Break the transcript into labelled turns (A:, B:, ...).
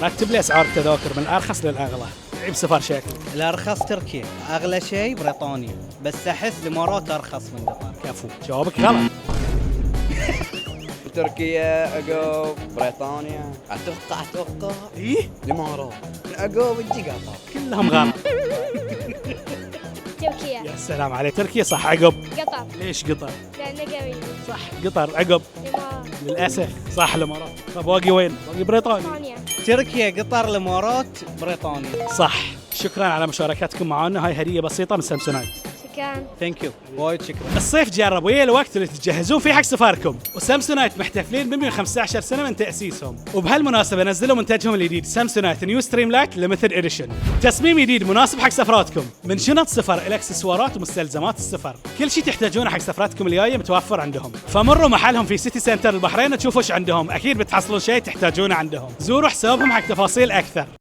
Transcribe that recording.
A: رتب لي اسعار التذاكر من الارخص للاغلى. عيب سفر شكل.
B: الارخص تركيا، اغلى شيء بريطانيا، بس احس الامارات ارخص من قطر.
A: كفو، جوابك غلط.
C: تركيا، عقب بريطانيا، اتوقع
A: ايه
C: الامارات، عقب تجي قطر.
A: كلهم غلط.
D: تركيا.
A: يا سلام عليك، تركيا صح. عقب.
D: قطر.
A: ليش قطر؟
D: لأنه قريب.
A: صح قطر. عقب.
D: الإمارات.
A: للاسف صح الامارات. طب باقي وين؟ باقي بريطانيا.
D: بريطانيا.
B: تركيا، قطر، الامارات، بريطانيا.
A: صح. شكرا على مشاركتكم معنا. هاي هديه بسيطه من سامسونايت.
D: شكرا.
B: ثانك يو، وايد شكرا.
A: الصيف جرب ويا الوقت اللي تتجهزون فيه حق سفركم، وسامسونايت محتفلين ب 115 سنه من تاسيسهم، وبهالمناسبه نزلوا منتجهم الجديد سامسونايت نيو ستريم لايت ليمتد اديشن. تصميم جديد مناسب حق سفراتكم، من شنط سفر الى اكسسوارات ومستلزمات السفر، كل شيء تحتاجونه حق سفراتكم الجايه متوفر عندهم. فمروا محلهم في سيتي سنتر البحرين تشوفوا ايش عندهم، اكيد بتحصلون شيء تحتاجونه عندهم. زوروا حسابهم حق تفاصيل اكثر.